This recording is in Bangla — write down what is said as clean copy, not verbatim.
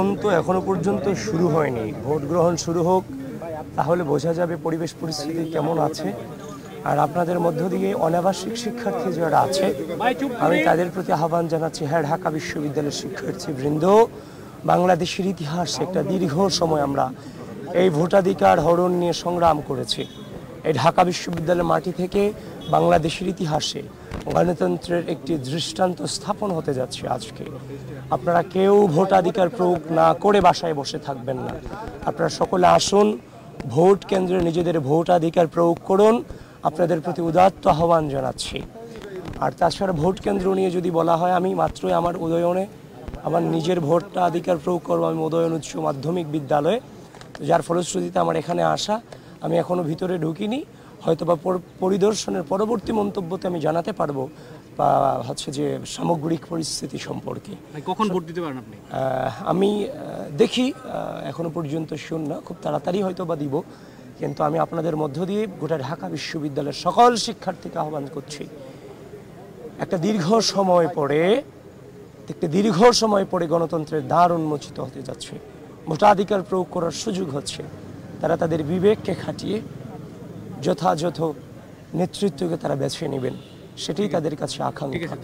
তো এখনো পর্যন্ত শুরু হয়নি। ভোট গ্রহণ শুরু হোক, তাহলে বোঝা যাবে পরিবেশ পরিস্থিতি কেমন আছে। আর আপনাদের মধ্য দিয়ে অনাবাসিক শিক্ষার্থী যারা আছে, আমি তাদের প্রতি আহ্বান জানাচ্ছি, হ্যাঁ, ঢাকা বিশ্ববিদ্যালয়ের শিক্ষার্থীবৃন্দ, বাংলাদেশের ইতিহাসে একটা দীর্ঘ সময় আমরা এই ভোটাধিকার হরণ নিয়ে সংগ্রাম করেছি। এই ঢাকা বিশ্ববিদ্যালয়ের মাটি থেকে বাংলাদেশের ইতিহাসে গণতন্ত্রের একটি দৃষ্টান্ত স্থাপন হতে যাচ্ছে আজকে। আপনারা কেউ ভোটাধিকার প্রয়োগ না করে বাসায় বসে থাকবেন না। আপনারা সকলে আসুন, ভোট কেন্দ্রে নিজেদের ভোটাধিকার প্রয়োগ করুন। আপনাদের প্রতি উদাত্ত আহ্বান জানাচ্ছি। আর তাছাড়া ভোট কেন্দ্র নিয়ে যদি বলা হয়, আমি মাত্রই আমার উদয়নে আমার নিজের ভোটটা অধিকার প্রয়োগ করবো। আমি উদয়ন উচ্চ মাধ্যমিক বিদ্যালয়ে, যার ফলশ্রুতিতে আমার এখানে আসা। আমি এখনও ভিতরে ঢুকিনি, হয়তোবা পরিদর্শনের পরবর্তী মন্তব্যতে আমি জানাতে পারবো বা হচ্ছে যে সামগ্রিক পরিস্থিতি সম্পর্কে। কখন ভোট দিতে পারেন আপনি? আমি দেখি, এখনো পর্যন্ত শূন্য, খুব তাড়াতাড়ি হয়তো বা দিব। কিন্তু আমি আপনাদের মধ্য দিয়ে গোটা ঢাকা বিশ্ববিদ্যালয়ের সকল শিক্ষার্থীকে আহ্বান করছি, একটা দীর্ঘ সময় পরে গণতন্ত্রের দ্বার উন্মোচিত হতে যাচ্ছে। ভোটাধিকার প্রয়োগ করার সুযোগ হচ্ছে। তারা তাদের বিবেককে খাটিয়ে যথাযথ নেতৃত্বকে তারা বেছে নেবেন, সেটাই তাদের কাছে আকাঙ্ক্ষা।